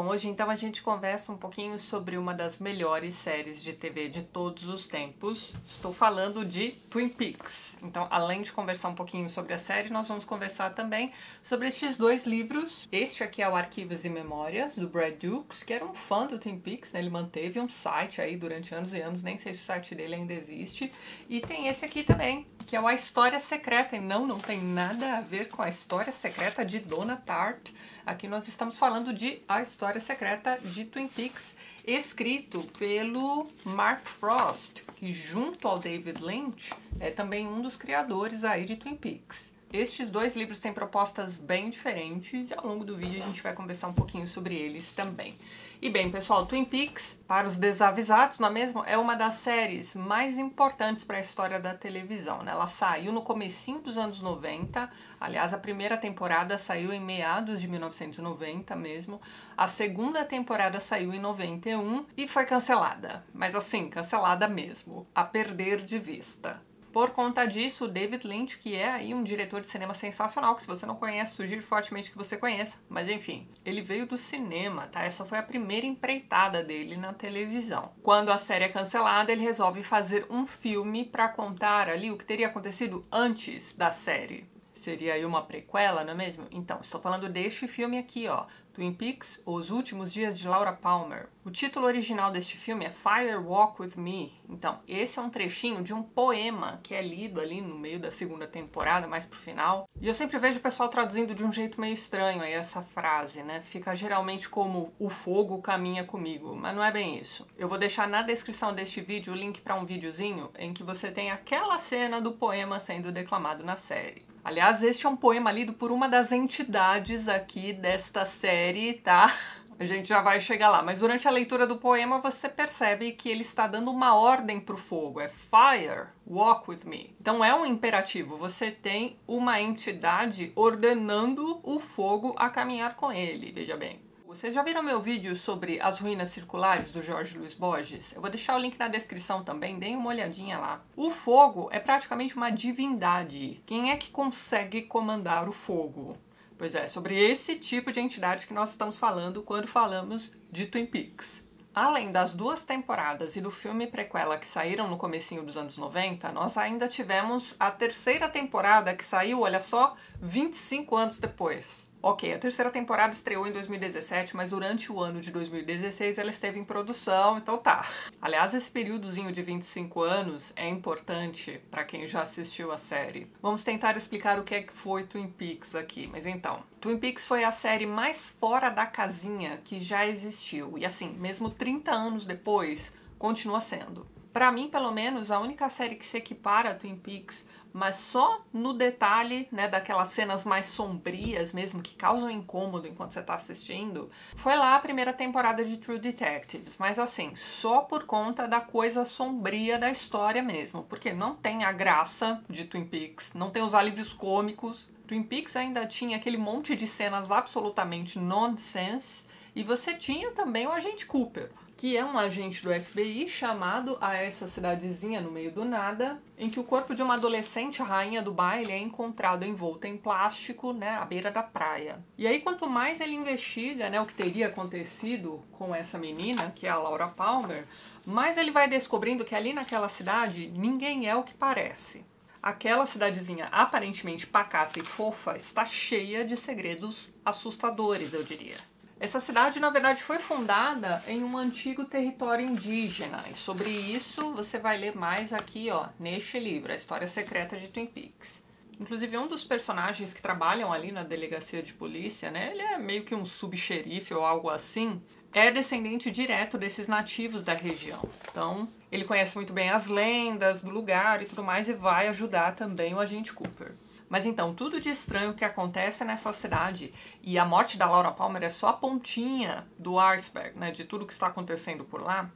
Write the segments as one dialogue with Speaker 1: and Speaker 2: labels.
Speaker 1: hoje então a gente conversa um pouquinho sobre uma das melhores séries de TV de todos os tempos. Estou falando de Twin Peaks. Então, além de conversar um pouquinho sobre a série, nós vamos conversar também sobre estes dois livros. Este aqui é o Arquivos e Memórias, do Brad Dukes, que era um fã do Twin Peaks, né? Ele manteve um site aí durante anos e anos, nem sei se o site dele ainda existe. E tem esse aqui também, que é o A História Secreta. E não tem nada a ver com a História Secreta de Donna Tartt. Aqui nós estamos falando de A História Secreta de Twin Peaks, escrito pelo Mark Frost, que junto ao David Lynch é também um dos criadores aí de Twin Peaks. Estes dois livros têm propostas bem diferentes e ao longo do vídeo a gente vai conversar um pouquinho sobre eles também. E bem, pessoal, Twin Peaks, para os desavisados, não é mesmo? É uma das séries mais importantes para a história da televisão, né? Ela saiu no comecinho dos anos 90, aliás, a primeira temporada saiu em meados de 1990 mesmo, a segunda temporada saiu em 91 e foi cancelada, mas assim, cancelada mesmo, a perder de vista. Por conta disso, o David Lynch, que é aí um diretor de cinema sensacional, que se você não conhece, sugiro fortemente que você conheça. Mas enfim, ele veio do cinema, tá? Essa foi a primeira empreitada dele na televisão. Quando a série é cancelada, ele resolve fazer um filme para contar ali o que teria acontecido antes da série. Seria aí uma prequela, não é mesmo? Então, estou falando deste filme aqui, ó. Twin Peaks, Os Últimos Dias de Laura Palmer. O título original deste filme é Fire Walk With Me. Então, esse é um trechinho de um poema que é lido ali no meio da segunda temporada, mais pro final. E eu sempre vejo o pessoal traduzindo de um jeito meio estranho aí essa frase, né? Fica geralmente como o fogo caminha comigo, mas não é bem isso. Eu vou deixar na descrição deste vídeo o link para um videozinho em que você tem aquela cena do poema sendo declamado na série. Aliás, este é um poema lido por uma das entidades aqui desta série, tá? A gente já vai chegar lá, mas durante a leitura do poema você percebe que ele está dando uma ordem pro fogo, é Fire, walk with me. Então é um imperativo, você tem uma entidade ordenando o fogo a caminhar com ele, veja bem. Vocês já viram meu vídeo sobre as ruínas circulares do Jorge Luis Borges? Eu vou deixar o link na descrição também, deem uma olhadinha lá. O fogo é praticamente uma divindade. Quem é que consegue comandar o fogo? Pois é, sobre esse tipo de entidade que nós estamos falando quando falamos de Twin Peaks. Além das duas temporadas e do filme prequela que saíram no comecinho dos anos 90, nós ainda tivemos a terceira temporada que saiu, olha só, 25 anos depois. Ok, a terceira temporada estreou em 2017, mas durante o ano de 2016 ela esteve em produção, então tá. Aliás, esse períodozinho de 25 anos é importante para quem já assistiu a série. Vamos tentar explicar o que é que foi Twin Peaks aqui, mas então. Twin Peaks foi a série mais fora da casinha que já existiu, e assim, mesmo 30 anos depois, continua sendo. Para mim, pelo menos, a única série que se equipara a Twin Peaks, mas só no detalhe, né, daquelas cenas mais sombrias mesmo, que causam incômodo enquanto você tá assistindo, foi lá a primeira temporada de True Detectives, mas assim, só por conta da coisa sombria da história mesmo, porque não tem a graça de Twin Peaks, não tem os alívios cômicos. Twin Peaks ainda tinha aquele monte de cenas absolutamente nonsense, e você tinha também o agente Cooper, que é um agente do FBI chamado a essa cidadezinha no meio do nada, em que o corpo de uma adolescente, a rainha do baile, é encontrado envolto em plástico, né, à beira da praia. E aí, quanto mais ele investiga, né, o que teria acontecido com essa menina, que é a Laura Palmer, mais ele vai descobrindo que ali naquela cidade ninguém é o que parece. Aquela cidadezinha aparentemente pacata e fofa está cheia de segredos assustadores, eu diria. Essa cidade, na verdade, foi fundada em um antigo território indígena. E sobre isso você vai ler mais aqui, ó, neste livro, A História Secreta de Twin Peaks. Inclusive, um dos personagens que trabalham ali na delegacia de polícia, né, ele é meio que um subxerife ou algo assim, é descendente direto desses nativos da região. Então, ele conhece muito bem as lendas do lugar e tudo mais e vai ajudar também o agente Cooper. Mas então, tudo de estranho que acontece nessa cidade, e a morte da Laura Palmer é só a pontinha do iceberg, né, de tudo que está acontecendo por lá,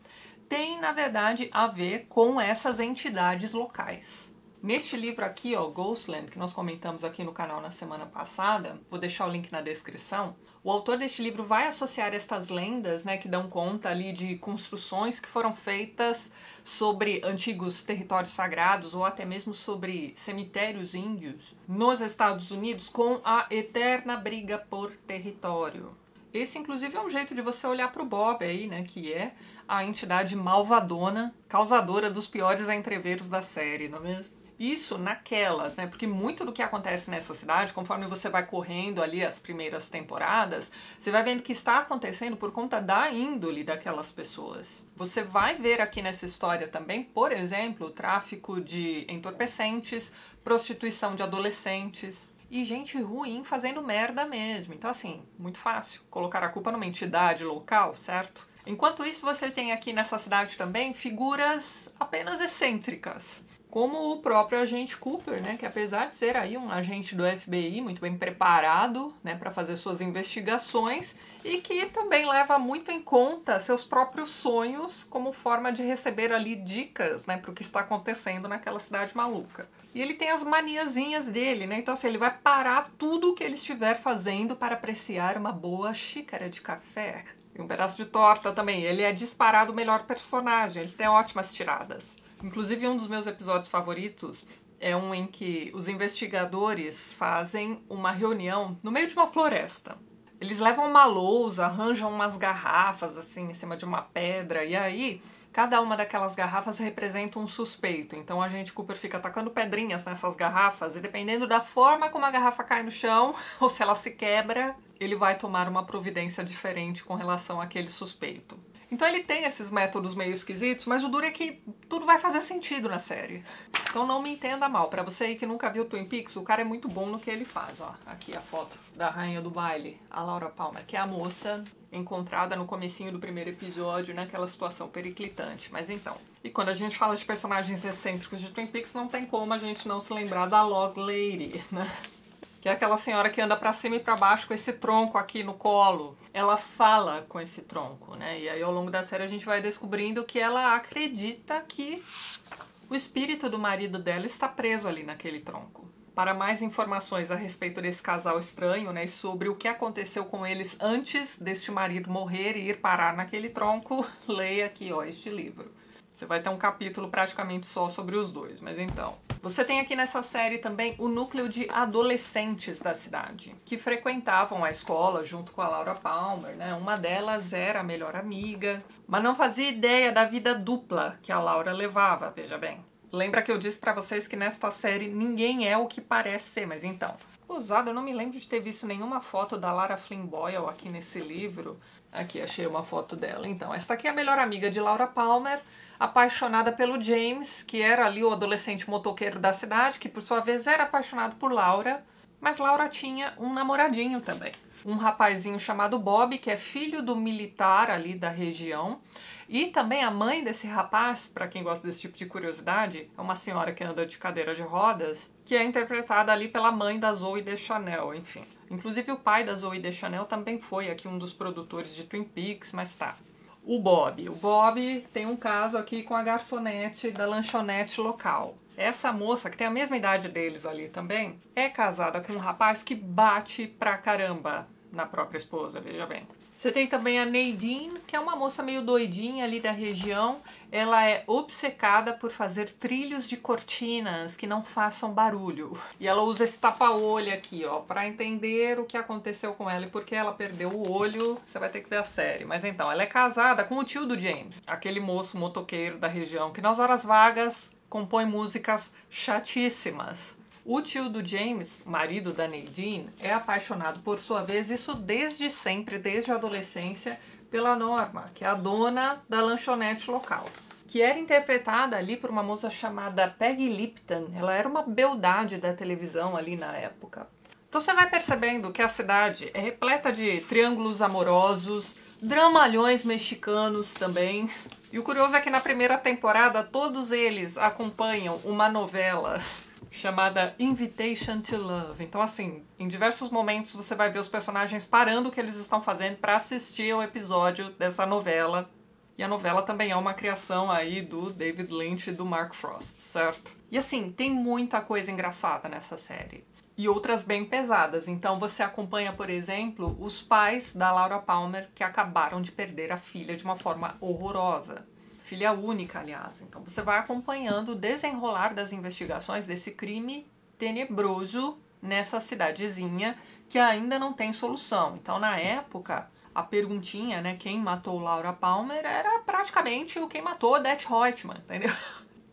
Speaker 1: tem, na verdade, a ver com essas entidades locais. Neste livro aqui, ó, Ghostland, que nós comentamos aqui no canal na semana passada, vou deixar o link na descrição, o autor deste livro vai associar estas lendas, né, que dão conta ali de construções que foram feitas sobre antigos territórios sagrados ou até mesmo sobre cemitérios índios nos Estados Unidos com a eterna briga por território. Esse, inclusive, é um jeito de você olhar para o Bob aí, né? Que é a entidade malvadona, causadora dos piores entreveros da série, não é mesmo? Isso naquelas, né? Porque muito do que acontece nessa cidade, conforme você vai correndo ali as primeiras temporadas, você vai vendo que está acontecendo por conta da índole daquelas pessoas. Você vai ver aqui nessa história também, por exemplo, o tráfico de entorpecentes, prostituição de adolescentes e gente ruim fazendo merda mesmo. Então, assim, muito fácil colocar a culpa numa entidade local, certo? Enquanto isso, você tem aqui nessa cidade também figuras apenas excêntricas, como o próprio agente Cooper, né, que apesar de ser aí um agente do FBI muito bem preparado, né, para fazer suas investigações e que também leva muito em conta seus próprios sonhos como forma de receber ali dicas, né, para o que está acontecendo naquela cidade maluca. E ele tem as maniazinhas dele, né? Então, assim, ele vai parar tudo o que ele estiver fazendo para apreciar uma boa xícara de café. E um pedaço de torta também. Ele é disparado o melhor personagem, ele tem ótimas tiradas. Inclusive, um dos meus episódios favoritos é um em que os investigadores fazem uma reunião no meio de uma floresta. Eles levam uma lousa, arranjam umas garrafas assim em cima de uma pedra, e aí cada uma daquelas garrafas representa um suspeito. Então a agente Cooper fica atacando pedrinhas nessas garrafas e dependendo da forma como a garrafa cai no chão ou se ela se quebra, ele vai tomar uma providência diferente com relação àquele suspeito. Então ele tem esses métodos meio esquisitos, mas o duro é que tudo vai fazer sentido na série. Então não me entenda mal. Pra você aí que nunca viu Twin Peaks, o cara é muito bom no que ele faz. Ó, aqui a foto da rainha do baile, a Laura Palmer, que é a moça encontrada no comecinho do primeiro episódio naquela situação periclitante. Mas então, e quando a gente fala de personagens excêntricos de Twin Peaks, não tem como a gente não se lembrar da Log Lady, né? Que é aquela senhora que anda pra cima e pra baixo com esse tronco aqui no colo. Ela fala com esse tronco, né? E aí ao longo da série a gente vai descobrindo que ela acredita que o espírito do marido dela está preso ali naquele tronco. Para mais informações a respeito desse casal estranho, né, e sobre o que aconteceu com eles antes deste marido morrer e ir parar naquele tronco, leia aqui, ó, este livro. Você vai ter um capítulo praticamente só sobre os dois, mas então... Você tem aqui nessa série também o núcleo de adolescentes da cidade, que frequentavam a escola junto com a Laura Palmer, né? Uma delas era a melhor amiga, mas não fazia ideia da vida dupla que a Laura levava, veja bem. Lembra que eu disse pra vocês que nesta série ninguém é o que parece ser, mas então... Ousado, eu não me lembro de ter visto nenhuma foto da Lara Flynn Boyle aqui nesse livro. Aqui, achei uma foto dela. Então, esta aqui é a melhor amiga de Laura Palmer, apaixonada pelo James, que era ali o adolescente motoqueiro da cidade, que por sua vez era apaixonado por Laura, mas Laura tinha um namoradinho também. Um rapazinho chamado Bob, que é filho do militar ali da região, e também a mãe desse rapaz, para quem gosta desse tipo de curiosidade, é uma senhora que anda de cadeira de rodas, que é interpretada ali pela mãe da Zooey Deschanel, enfim. Inclusive o pai da Zooey Deschanel também foi aqui um dos produtores de Twin Peaks, mas tá. O Bob tem um caso aqui com a garçonete da lanchonete local. Essa moça, que tem a mesma idade deles ali também, é casada com um rapaz que bate pra caramba na própria esposa, veja bem. Você tem também a Nadine, que é uma moça meio doidinha ali da região. Ela é obcecada por fazer trilhos de cortinas que não façam barulho. E ela usa esse tapa-olho aqui, ó, pra entender o que aconteceu com ela e por que ela perdeu o olho. Você vai ter que ver a série. Mas então, ela é casada com o tio do James, aquele moço motoqueiro da região que nas horas vagas compõe músicas chatíssimas. O tio do James, marido da Nadine, é apaixonado por sua vez, isso desde sempre, desde a adolescência, pela Norma, que é a dona da lanchonete local, que era interpretada ali por uma moça chamada Peggy Lipton. Ela era uma beldade da televisão ali na época. Então você vai percebendo que a cidade é repleta de triângulos amorosos, dramalhões mexicanos também. E o curioso é que na primeira temporada todos eles acompanham uma novela chamada Invitation to Love. Então, assim, em diversos momentos você vai ver os personagens parando o que eles estão fazendo para assistir ao episódio dessa novela. E a novela também é uma criação aí do David Lynch e do Mark Frost, certo? E assim, tem muita coisa engraçada nessa série. E outras bem pesadas. Então você acompanha, por exemplo, os pais da Laura Palmer que acabaram de perder a filha de uma forma horrorosa. Filha única, aliás. Então você vai acompanhando o desenrolar das investigações desse crime tenebroso nessa cidadezinha que ainda não tem solução. Então, na época, a perguntinha, né, quem matou Laura Palmer, era praticamente o quem matou Odette Roitman, entendeu?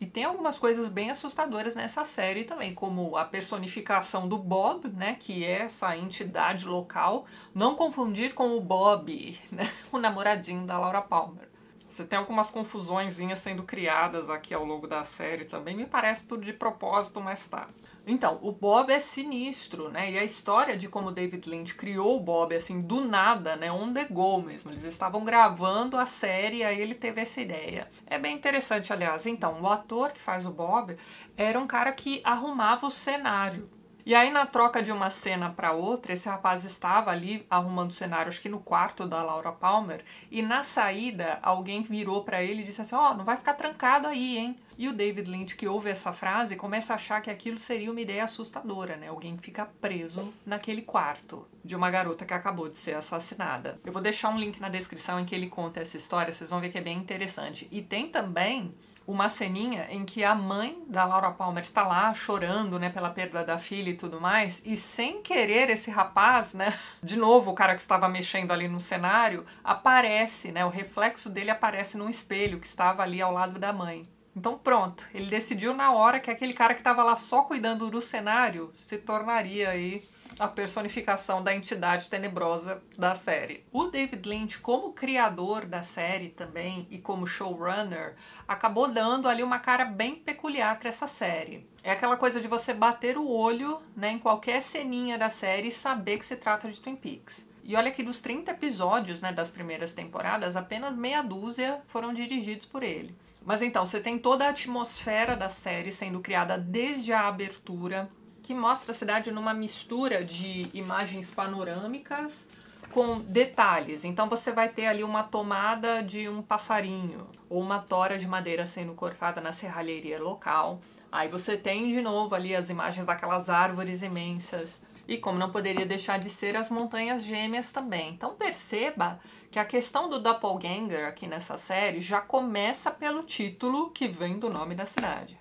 Speaker 1: E tem algumas coisas bem assustadoras nessa série também, como a personificação do Bob, né, que é essa entidade local, não confundir com o Bob, né, o namoradinho da Laura Palmer. Você tem algumas confusõezinhas sendo criadas aqui ao longo da série também, me parece tudo de propósito, mas tá. Então, o Bob é sinistro, né? E a história de como David Lynch criou o Bob, assim, do nada, né? On the go mesmo. Eles estavam gravando a série e aí ele teve essa ideia. É bem interessante, aliás. Então, o ator que faz o Bob era um cara que arrumava o cenário. E aí, na troca de uma cena para outra, esse rapaz estava ali arrumando o cenário, acho que no quarto da Laura Palmer, e na saída, alguém virou para ele e disse assim, ó, não vai ficar trancado aí, hein? E o David Lynch, que ouve essa frase, começa a achar que aquilo seria uma ideia assustadora, né? Alguém fica preso naquele quarto de uma garota que acabou de ser assassinada. Eu vou deixar um link na descrição em que ele conta essa história, vocês vão ver que é bem interessante. E tem também uma ceninha em que a mãe da Laura Palmer está lá chorando, né, pela perda da filha e tudo mais, e sem querer esse rapaz, né, de novo o cara que estava mexendo ali no cenário, aparece, né, o reflexo dele aparece num espelho que estava ali ao lado da mãe. Então pronto, ele decidiu na hora que aquele cara que estava lá só cuidando do cenário se tornaria aí a personificação da entidade tenebrosa da série. O David Lynch, como criador da série também e como showrunner, acabou dando ali uma cara bem peculiar para essa série. É aquela coisa de você bater o olho, né, em qualquer ceninha da série e saber que se trata de Twin Peaks. E olha que dos 30 episódios, né, das primeiras temporadas, apenas meia dúzia foram dirigidos por ele. Mas então, você tem toda a atmosfera da série sendo criada desde a abertura, que mostra a cidade numa mistura de imagens panorâmicas com detalhes. Então você vai ter ali uma tomada de um passarinho ou uma tora de madeira sendo cortada na serralheria local. Aí você tem de novo ali as imagens daquelas árvores imensas. E como não poderia deixar de ser, as montanhas gêmeas também. Então perceba que a questão do doppelganger aqui nessa série já começa pelo título que vem do nome da cidade.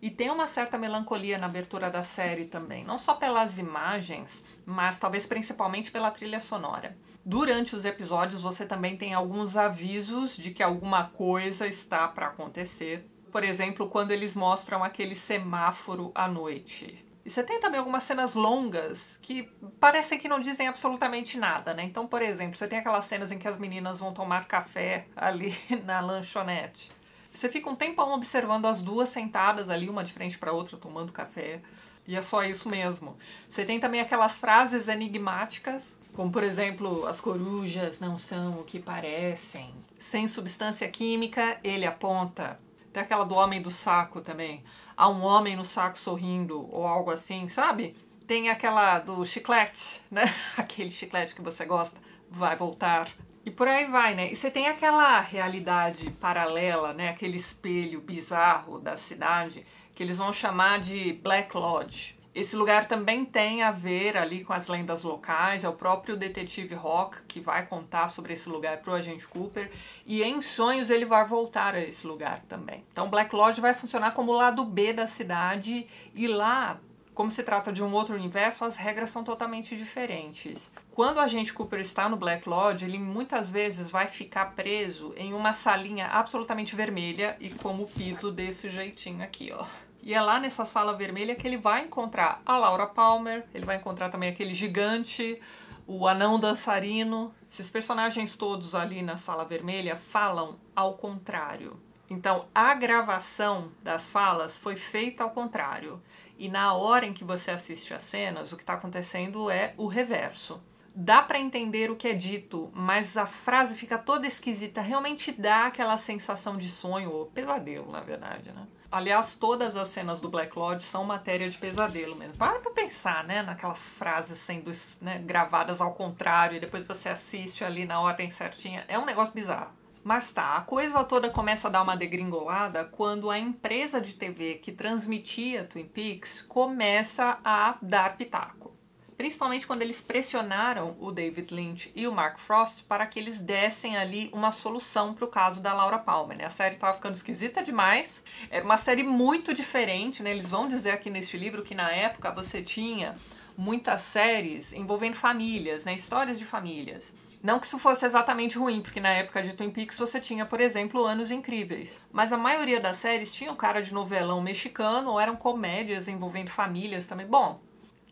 Speaker 1: E tem uma certa melancolia na abertura da série também, não só pelas imagens, mas talvez principalmente pela trilha sonora. Durante os episódios você também tem alguns avisos de que alguma coisa está para acontecer. Por exemplo, quando eles mostram aquele semáforo à noite. E você tem também algumas cenas longas que parecem que não dizem absolutamente nada, né? Então, por exemplo, você tem aquelas cenas em que as meninas vão tomar café ali na lanchonete. Você fica um tempão observando as duas sentadas ali, uma de frente para outra, tomando café. E é só isso mesmo. Você tem também aquelas frases enigmáticas, como, por exemplo, as corujas não são o que parecem. Sem substância química, ele aponta. Tem aquela do homem do saco também. Há um homem no saco sorrindo, ou algo assim, sabe? Tem aquela do chiclete, né? Aquele chiclete que você gosta, vai voltar. E por aí vai, né? E você tem aquela realidade paralela, né? Aquele espelho bizarro da cidade, que eles vão chamar de Black Lodge. Esse lugar também tem a ver ali com as lendas locais, é o próprio detetive Rock que vai contar sobre esse lugar pro agente Cooper, e em sonhos ele vai voltar a esse lugar também. Então Black Lodge vai funcionar como o lado B da cidade, e lá, como se trata de um outro universo, as regras são totalmente diferentes. Quando o agente Cooper está no Black Lodge, ele muitas vezes vai ficar preso em uma salinha absolutamente vermelha e como piso desse jeitinho aqui, ó. E é lá nessa sala vermelha que ele vai encontrar a Laura Palmer, ele vai encontrar também aquele gigante, o anão dançarino. Esses personagens todos ali na sala vermelha falam ao contrário. Então, a gravação das falas foi feita ao contrário. E na hora em que você assiste as cenas, o que está acontecendo é o reverso. Dá para entender o que é dito, mas a frase fica toda esquisita. Realmente dá aquela sensação de sonho, ou pesadelo, na verdade, né? Aliás, todas as cenas do Black Lodge são matéria de pesadelo mesmo. Para pra pensar, né? Naquelas frases sendo, né, gravadas ao contrário e depois você assiste ali na ordem certinha. É um negócio bizarro. Mas tá, a coisa toda começa a dar uma degringolada quando a empresa de TV que transmitia Twin Peaks começa a dar pitaco. Principalmente quando eles pressionaram o David Lynch e o Mark Frost para que eles dessem ali uma solução para o caso da Laura Palmer, né? A série estava ficando esquisita demais, era uma série muito diferente, né? Eles vão dizer aqui neste livro que na época você tinha muitas séries envolvendo famílias, né? Histórias de famílias. Não que isso fosse exatamente ruim, porque na época de Twin Peaks você tinha, por exemplo, Anos Incríveis. Mas a maioria das séries tinham cara de novelão mexicano ou eram comédias envolvendo famílias também. Bom,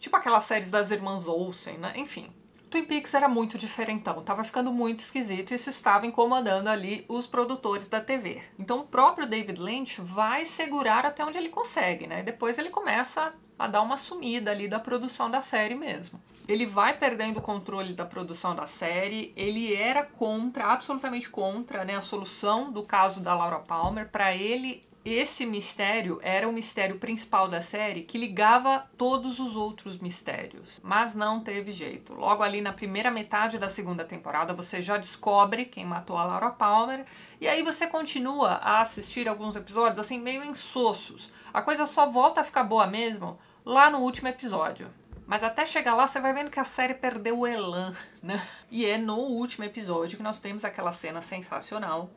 Speaker 1: tipo aquelas séries das irmãs Olsen, né? Enfim. Twin Peaks era muito diferentão, tava ficando muito esquisito e isso estava incomodando ali os produtores da TV. Então o próprio David Lynch vai segurar até onde ele consegue, né? Depois ele começa a dar uma sumida ali da produção da série mesmo. Ele vai perdendo o controle da produção da série, ele era contra, absolutamente contra, né, a solução do caso da Laura Palmer. Para ele, esse mistério era o mistério principal da série que ligava todos os outros mistérios. Mas não teve jeito. Logo ali na primeira metade da segunda temporada você já descobre quem matou a Laura Palmer e aí você continua a assistir alguns episódios assim meio insossos. A coisa só volta a ficar boa mesmo lá no último episódio. Mas até chegar lá, você vai vendo que a série perdeu o elan, né? E é no último episódio que nós temos aquela cena sensacional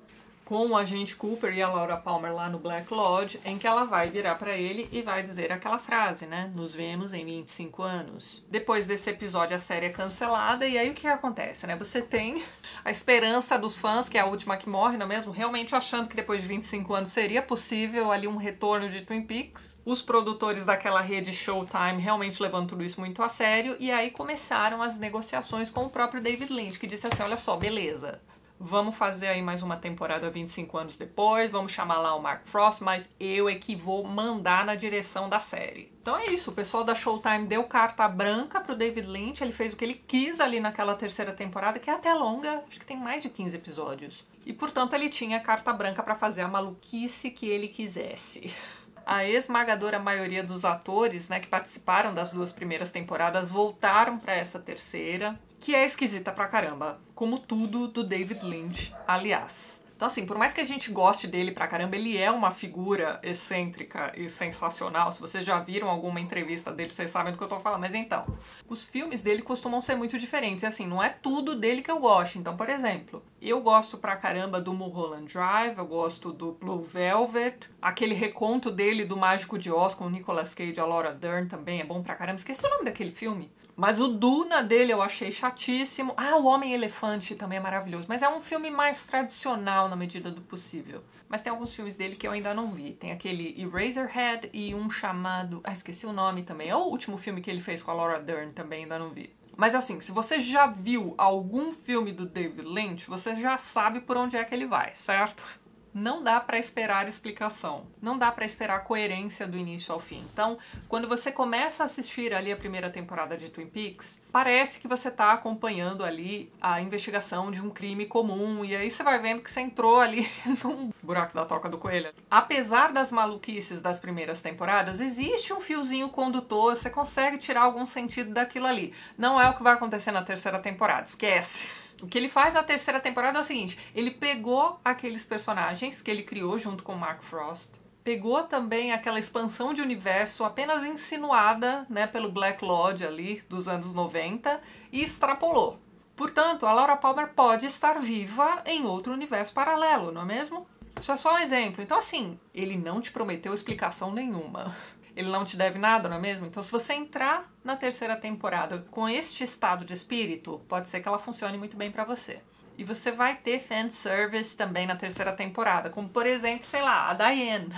Speaker 1: com o agente Cooper e a Laura Palmer lá no Black Lodge, em que ela vai virar pra ele e vai dizer aquela frase, né? Nos vemos em 25 anos. Depois desse episódio, a série é cancelada e aí o que acontece, né? Você tem a esperança dos fãs, que é a última que morre, não é mesmo? Realmente achando que depois de 25 anos seria possível ali um retorno de Twin Peaks. Os produtores daquela rede Showtime realmente levando tudo isso muito a sério e aí começaram as negociações com o próprio David Lynch, que disse assim, olha só, beleza. Vamos fazer aí mais uma temporada 25 anos depois, vamos chamar lá o Mark Frost, mas eu é que vou mandar na direção da série. Então é isso, o pessoal da Showtime deu carta branca pro David Lynch, ele fez o que ele quis ali naquela terceira temporada, que é até longa, acho que tem mais de 15 episódios. E portanto ele tinha carta branca para fazer a maluquice que ele quisesse. A esmagadora maioria dos atores, né, que participaram das duas primeiras temporadas voltaram para essa terceira, que é esquisita pra caramba, como tudo do David Lynch, aliás. Então assim, por mais que a gente goste dele pra caramba, ele é uma figura excêntrica e sensacional. Se vocês já viram alguma entrevista dele, vocês sabem do que eu tô falando. Mas então, os filmes dele costumam ser muito diferentes. E assim, não é tudo dele que eu gosto. Então, por exemplo, eu gosto pra caramba do Mulholland Drive, eu gosto do Blue Velvet. Aquele reconto dele do Mágico de Oz com o Nicolas Cage e a Laura Dern também é bom pra caramba. Esqueci o nome daquele filme. Mas o Duna dele eu achei chatíssimo. Ah, o Homem-Elefante também é maravilhoso. Mas é um filme mais tradicional na medida do possível. Mas tem alguns filmes dele que eu ainda não vi. Tem aquele Eraserhead e um chamado... Ah, esqueci o nome também. É o último filme que ele fez com a Laura Dern, também ainda não vi. Mas assim, se você já viu algum filme do David Lynch, você já sabe por onde é que ele vai, certo? Não dá pra esperar explicação, não dá pra esperar coerência do início ao fim. Então, quando você começa a assistir ali a primeira temporada de Twin Peaks, parece que você tá acompanhando ali a investigação de um crime comum, e aí você vai vendo que você entrou ali num buraco da toca do coelho. Apesar das maluquices das primeiras temporadas, existe um fiozinho condutor, você consegue tirar algum sentido daquilo ali. Não é o que vai acontecer na terceira temporada, esquece. O que ele faz na terceira temporada é o seguinte, ele pegou aqueles personagens que ele criou junto com o Mark Frost, pegou também aquela expansão de universo apenas insinuada, né, pelo Black Lodge ali dos anos 90 e extrapolou. Portanto, a Laura Palmer pode estar viva em outro universo paralelo, não é mesmo? Isso é só um exemplo. Então assim, ele não te prometeu explicação nenhuma. Ele não te deve nada, não é mesmo? Então se você entrar na terceira temporada com este estado de espírito, pode ser que ela funcione muito bem pra você. E você vai ter fanservice também na terceira temporada, como por exemplo, sei lá, a Diane,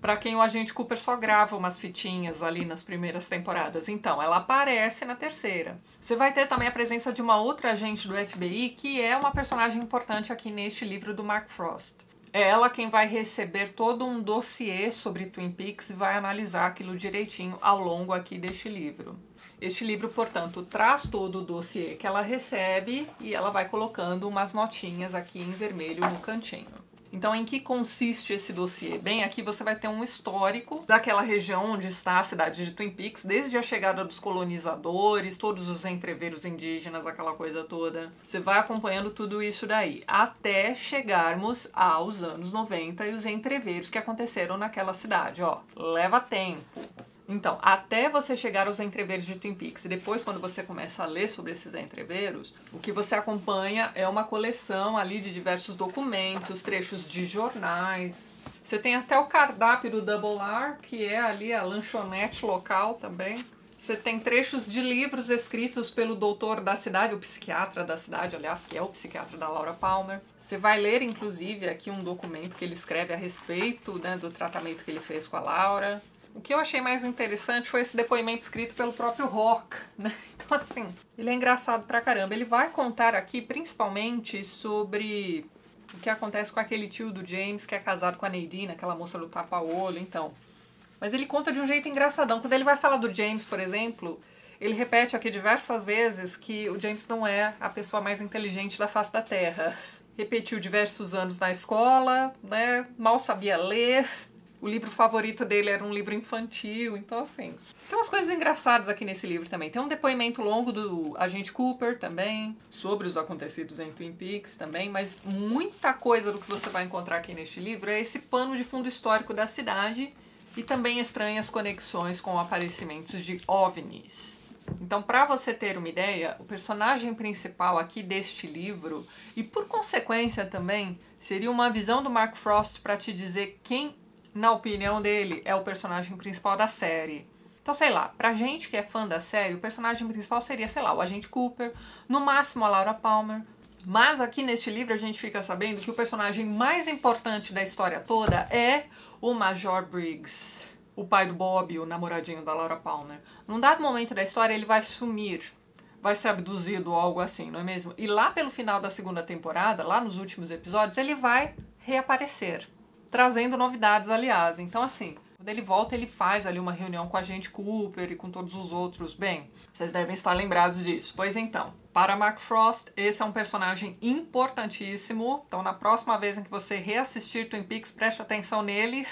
Speaker 1: pra quem o agente Cooper só grava umas fitinhas ali nas primeiras temporadas. Então, ela aparece na terceira. Você vai ter também a presença de uma outra agente do FBI, que é uma personagem importante aqui neste livro do Mark Frost. É ela quem vai receber todo um dossiê sobre Twin Peaks e vai analisar aquilo direitinho ao longo aqui deste livro. Este livro, portanto, traz todo o dossiê que ela recebe e ela vai colocando umas notinhas aqui em vermelho no cantinho. Então, em que consiste esse dossiê? Bem, aqui você vai ter um histórico daquela região onde está a cidade de Twin Peaks, desde a chegada dos colonizadores, todos os entreveiros indígenas, aquela coisa toda. Você vai acompanhando tudo isso daí, até chegarmos aos anos 90 e os entreveiros que aconteceram naquela cidade. Ó, leva tempo. Então, até você chegar aos entreveiros de Twin Peaks e depois quando você começa a ler sobre esses entreveiros, o que você acompanha é uma coleção ali de diversos documentos, trechos de jornais. Você tem até o cardápio do Double R, que é ali a lanchonete local também. Você tem trechos de livros escritos pelo doutor da cidade, o psiquiatra da cidade, aliás, que é o psiquiatra da Laura Palmer. Você vai ler, inclusive, aqui um documento que ele escreve a respeito, né, do tratamento que ele fez com a Laura. O que eu achei mais interessante foi esse depoimento escrito pelo próprio Rock, né? Então, assim, ele é engraçado pra caramba. Ele vai contar aqui, principalmente, sobre o que acontece com aquele tio do James, que é casado com a Nadine, aquela moça do tapa-olho, então... Mas ele conta de um jeito engraçadão. Quando ele vai falar do James, por exemplo, ele repete aqui diversas vezes que o James não é a pessoa mais inteligente da face da Terra. Repetiu diversos anos na escola, né? Mal sabia ler. O livro favorito dele era um livro infantil. Então, assim, tem umas coisas engraçadas aqui nesse livro também. Tem um depoimento longo do agente Cooper também, sobre os acontecidos em Twin Peaks também, mas muita coisa do que você vai encontrar aqui neste livro é esse pano de fundo histórico da cidade e também estranhas conexões com aparecimentos de OVNIs. Então, para você ter uma ideia, o personagem principal aqui deste livro, e por consequência também, seria uma visão do Mark Frost para te dizer quem, na opinião dele, é o personagem principal da série. Então, sei lá, pra gente que é fã da série, o personagem principal seria, sei lá, o agente Cooper, no máximo a Laura Palmer. Mas aqui neste livro a gente fica sabendo que o personagem mais importante da história toda é o Major Briggs, o pai do Bob, o namoradinho da Laura Palmer. Num dado momento da história ele vai sumir, vai ser abduzido ou algo assim, não é mesmo? E lá pelo final da segunda temporada, lá nos últimos episódios, ele vai reaparecer, trazendo novidades, aliás. Então, assim, quando ele volta, ele faz ali uma reunião com a agente Cooper e com todos os outros. Bem, vocês devem estar lembrados disso. Pois então, para Mark Frost, esse é um personagem importantíssimo. Então, na próxima vez em que você reassistir Twin Peaks, preste atenção nele.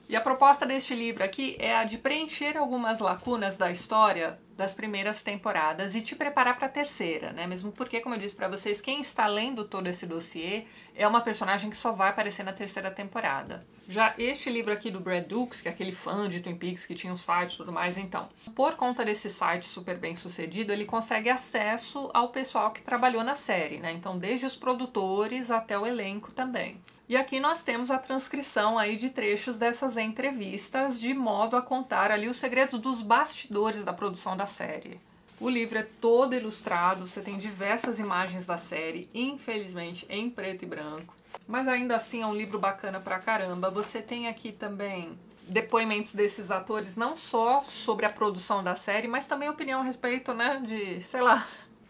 Speaker 1: E a proposta deste livro aqui é a de preencher algumas lacunas da história das primeiras temporadas e te preparar para a terceira, né? Mesmo porque, como eu disse para vocês, quem está lendo todo esse dossiê é uma personagem que só vai aparecer na terceira temporada. Já este livro aqui do Brad Dukes, que é aquele fã de Twin Peaks que tinha um site e tudo mais, então, por conta desse site super bem sucedido, ele consegue acesso ao pessoal que trabalhou na série, né? Então, desde os produtores até o elenco também. E aqui nós temos a transcrição aí de trechos dessas entrevistas, de modo a contar ali os segredos dos bastidores da produção da série. O livro é todo ilustrado, você tem diversas imagens da série, infelizmente em preto e branco, mas ainda assim é um livro bacana pra caramba. Você tem aqui também depoimentos desses atores, não só sobre a produção da série, mas também opinião a respeito, né, de, sei lá,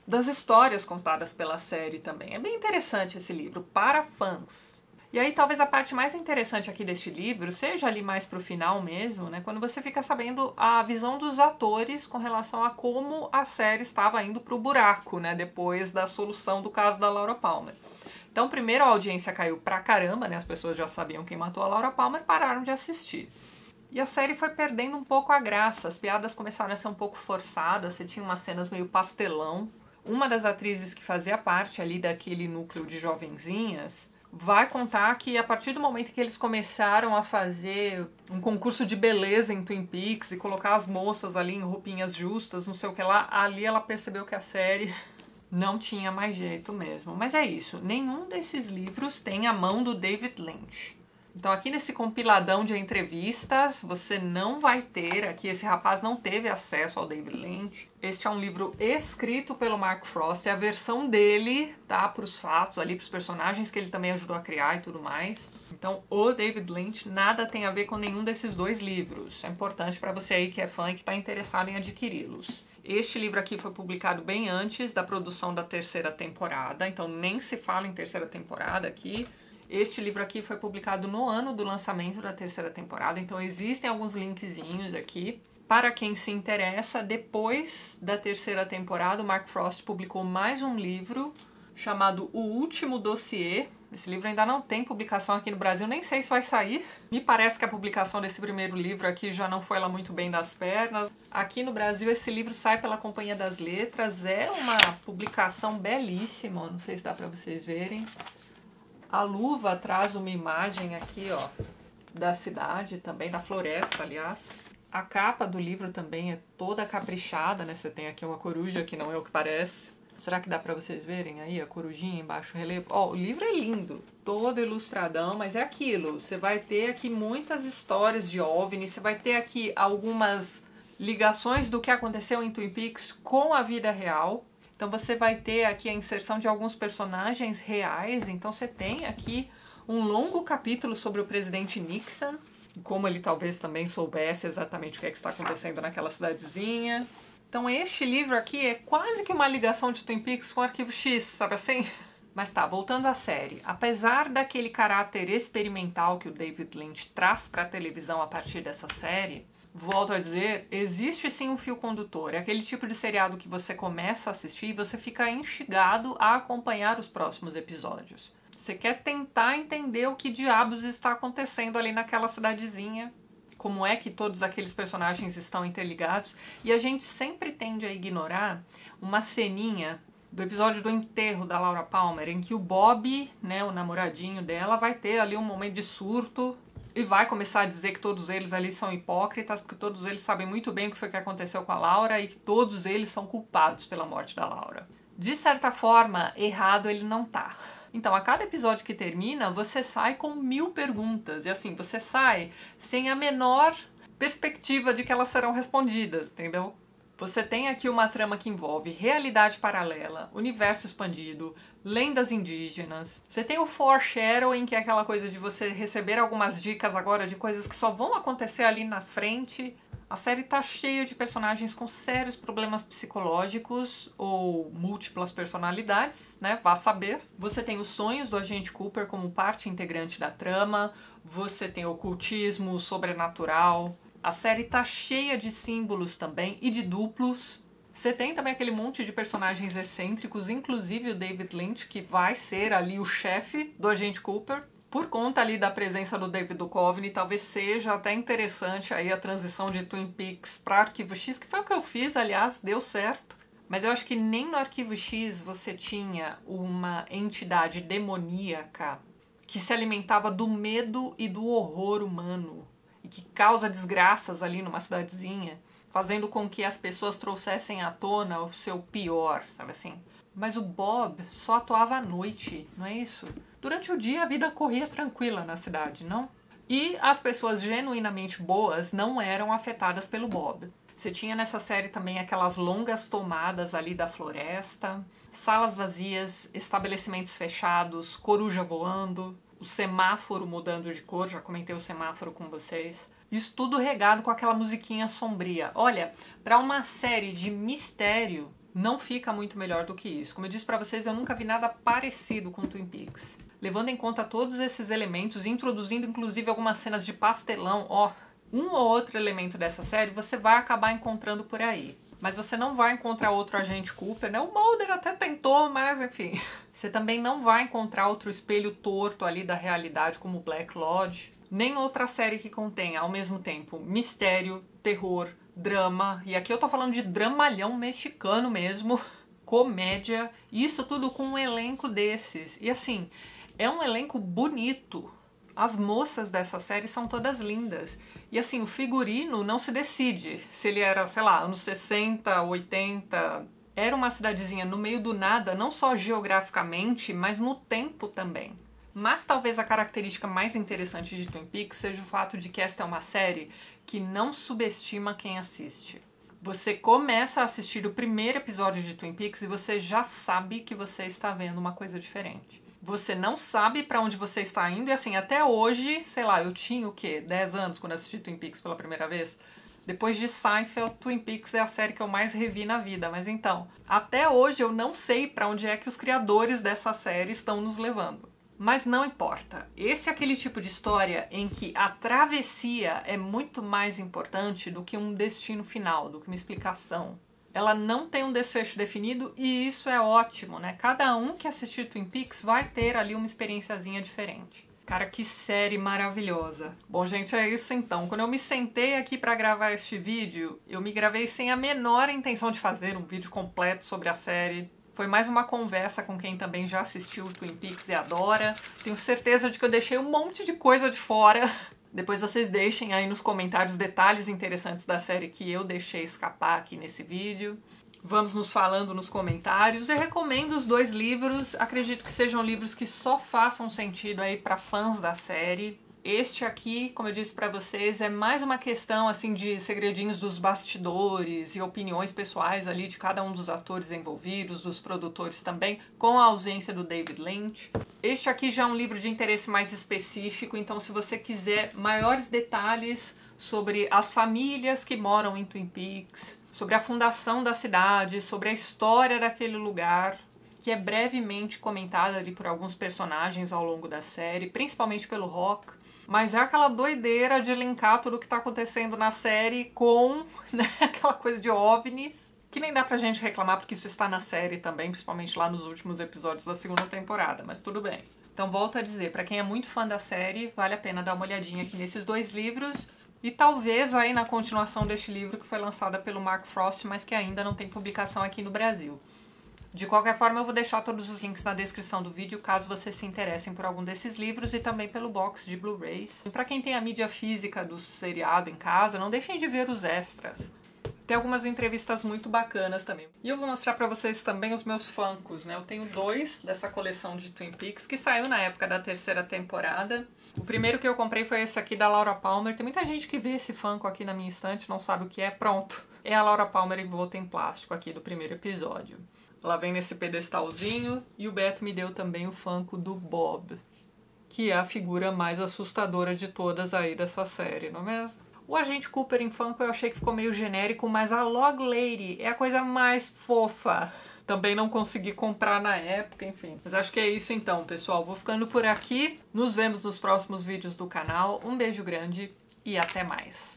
Speaker 1: das histórias contadas pela série também. É bem interessante esse livro, para fãs. E aí talvez a parte mais interessante aqui deste livro seja ali mais pro final mesmo, né? Quando você fica sabendo a visão dos atores com relação a como a série estava indo pro buraco, né? Depois da solução do caso da Laura Palmer. Então, primeiro a audiência caiu pra caramba, né? As pessoas já sabiam quem matou a Laura Palmer, pararam de assistir. E a série foi perdendo um pouco a graça, as piadas começaram a ser um pouco forçadas, você tinha umas cenas meio pastelão. Uma das atrizes que fazia parte ali daquele núcleo de jovenzinhas vai contar que a partir do momento que eles começaram a fazer um concurso de beleza em Twin Peaks e colocar as moças ali em roupinhas justas, não sei o que lá, ali ela percebeu que a série não tinha mais jeito mesmo. Mas é isso, nenhum desses livros tem a mão do David Lynch. Então aqui nesse compiladão de entrevistas, você não vai ter, aqui esse rapaz não teve acesso ao David Lynch. Este é um livro escrito pelo Mark Frost, é a versão dele, tá, para os fatos ali, para os personagens que ele também ajudou a criar e tudo mais. Então o David Lynch nada tem a ver com nenhum desses dois livros. É importante para você aí que é fã e que está interessado em adquiri-los. Este livro aqui foi publicado bem antes da produção da terceira temporada, então nem se fala em terceira temporada aqui. Este livro aqui foi publicado no ano do lançamento da terceira temporada, então existem alguns linkzinhos aqui. Para quem se interessa, depois da terceira temporada, o Mark Frost publicou mais um livro chamado O Último Dossiê. Esse livro ainda não tem publicação aqui no Brasil, nem sei se vai sair. Me parece que a publicação desse primeiro livro aqui já não foi lá muito bem das pernas. Aqui no Brasil esse livro sai pela Companhia das Letras, é uma publicação belíssima, não sei se dá para vocês verem. A luva traz uma imagem aqui, ó, da cidade também, da floresta, aliás. A capa do livro também é toda caprichada, né? Você tem aqui uma coruja que não é o que parece. Será que dá pra vocês verem aí a corujinha embaixo, o relevo? Ó, o livro é lindo, todo ilustradão, mas é aquilo. Você vai ter aqui muitas histórias de OVNI, você vai ter aqui algumas ligações do que aconteceu em Twin Peaks com a vida real. Então você vai ter aqui a inserção de alguns personagens reais. Então você tem aqui um longo capítulo sobre o presidente Nixon, como ele talvez também soubesse exatamente o que está acontecendo naquela cidadezinha. Então este livro aqui é quase que uma ligação de Twin Peaks com Arquivo X, sabe assim? Mas tá, voltando à série. Apesar daquele caráter experimental que o David Lynch traz para a televisão a partir dessa série, volto a dizer, existe sim um fio condutor. É aquele tipo de seriado que você começa a assistir e você fica instigado a acompanhar os próximos episódios. Você quer tentar entender o que diabos está acontecendo ali naquela cidadezinha, como é que todos aqueles personagens estão interligados, e a gente sempre tende a ignorar uma ceninha do episódio do enterro da Laura Palmer, em que o Bob, né, o namoradinho dela, vai ter ali um momento de surto e vai começar a dizer que todos eles ali são hipócritas, porque todos eles sabem muito bem o que foi que aconteceu com a Laura e que todos eles são culpados pela morte da Laura. De certa forma, errado ele não tá. Então, a cada episódio que termina, você sai com 1000 perguntas. E assim, você sai sem a menor perspectiva de que elas serão respondidas, entendeu? Você tem aqui uma trama que envolve realidade paralela, universo expandido, lendas indígenas. Você tem o foreshadowing, que é aquela coisa de você receber algumas dicas agora de coisas que só vão acontecer ali na frente. A série tá cheia de personagens com sérios problemas psicológicos ou múltiplas personalidades, né? Vá saber. Você tem os sonhos do agente Cooper como parte integrante da trama. Você tem ocultismo, sobrenatural. A série tá cheia de símbolos também e de duplos. Você tem também aquele monte de personagens excêntricos, inclusive o David Lynch, que vai ser ali o chefe do agente Cooper. Por conta ali da presença do David Duchovny, talvez seja até interessante aí a transição de Twin Peaks para Arquivo X, que foi o que eu fiz, aliás, deu certo. Mas eu acho que nem no Arquivo X você tinha uma entidade demoníaca que se alimentava do medo e do horror humano e que causa desgraças ali numa cidadezinha, fazendo com que as pessoas trouxessem à tona o seu pior, sabe assim? Mas o Bob só atuava à noite, não é isso? Durante o dia a vida corria tranquila na cidade, não? E as pessoas genuinamente boas não eram afetadas pelo Bob. Você tinha nessa série também aquelas longas tomadas ali da floresta, salas vazias, estabelecimentos fechados, coruja voando, o semáforo mudando de cor, já comentei o semáforo com vocês. Isso tudo regado com aquela musiquinha sombria. Olha, para uma série de mistério, não fica muito melhor do que isso. Como eu disse pra vocês, eu nunca vi nada parecido com Twin Peaks. Levando em conta todos esses elementos, introduzindo inclusive algumas cenas de pastelão, ó, um ou outro elemento dessa série você vai acabar encontrando por aí. Mas você não vai encontrar outro agente Cooper, né? O Mulder até tentou, mas enfim. Você também não vai encontrar outro espelho torto ali da realidade como Black Lodge. Nem outra série que contenha, ao mesmo tempo, mistério, terror, drama, e aqui eu tô falando de dramalhão mexicano mesmo, comédia, isso tudo com um elenco desses. E assim, é um elenco bonito. As moças dessa série são todas lindas. E assim, o figurino não se decide se ele era, sei lá, anos 60, 80. Era uma cidadezinha no meio do nada, não só geograficamente, mas no tempo também. Mas talvez a característica mais interessante de Twin Peaks seja o fato de que esta é uma série que não subestima quem assiste. Você começa a assistir o primeiro episódio de Twin Peaks e você já sabe que você está vendo uma coisa diferente. Você não sabe pra onde você está indo e assim, até hoje, sei lá, eu tinha o quê? 10 anos quando assisti Twin Peaks pela primeira vez? Depois de Seinfeld, Twin Peaks é a série que eu mais revi na vida, mas então, até hoje eu não sei pra onde é que os criadores dessa série estão nos levando. Mas não importa, esse é aquele tipo de história em que a travessia é muito mais importante do que um destino final, do que uma explicação. Ela não tem um desfecho definido e isso é ótimo, né? Cada um que assistir Twin Peaks vai ter ali uma experienciazinha diferente. Cara, que série maravilhosa. Bom, gente, é isso então. Quando eu me sentei aqui pra gravar este vídeo, eu me gravei sem a menor intenção de fazer um vídeo completo sobre a série. Foi mais uma conversa com quem também já assistiu Twin Peaks e adora. Tenho certeza de que eu deixei um monte de coisa de fora. Depois vocês deixem aí nos comentários detalhes interessantes da série que eu deixei escapar aqui nesse vídeo. Vamos nos falando nos comentários. Eu recomendo os 2 livros. Acredito que sejam livros que só façam sentido aí para fãs da série. Este aqui, como eu disse pra vocês, é mais uma questão assim de segredinhos dos bastidores e opiniões pessoais ali de cada um dos atores envolvidos, dos produtores também, com a ausência do David Lynch. Este aqui já é um livro de interesse mais específico, então se você quiser maiores detalhes sobre as famílias que moram em Twin Peaks, sobre a fundação da cidade, sobre a história daquele lugar, que é brevemente comentada ali por alguns personagens ao longo da série, principalmente pelo Rock, mas é aquela doideira de linkar tudo que tá acontecendo na série com, né, aquela coisa de OVNIs, que nem dá pra gente reclamar porque isso está na série também, principalmente lá nos últimos episódios da segunda temporada, mas tudo bem. Então volto a dizer, pra quem é muito fã da série, vale a pena dar uma olhadinha aqui nesses 2 livros e talvez aí na continuação deste livro que foi lançada pelo Mark Frost, mas que ainda não tem publicação aqui no Brasil. De qualquer forma, eu vou deixar todos os links na descrição do vídeo, caso vocês se interessem por algum desses livros e também pelo box de Blu-rays. E pra quem tem a mídia física do seriado em casa, não deixem de ver os extras. Tem algumas entrevistas muito bacanas também. E eu vou mostrar pra vocês também os meus Funkos, né? Eu tenho 2 dessa coleção de Twin Peaks, que saiu na época da 3ª temporada. O primeiro que eu comprei foi esse aqui da Laura Palmer. Tem muita gente que vê esse Funko aqui na minha estante, não sabe o que é. Pronto. É a Laura Palmer envolta em plástico aqui do primeiro episódio. Ela vem nesse pedestalzinho e o Beto me deu também o Funko do Bob, que é a figura mais assustadora de todas aí dessa série, não é mesmo? O Agente Cooper em Funko eu achei que ficou meio genérico, mas a Log Lady é a coisa mais fofa. Também não consegui comprar na época, enfim. Mas acho que é isso então, pessoal. Vou ficando por aqui. Nos vemos nos próximos vídeos do canal. Um beijo grande e até mais.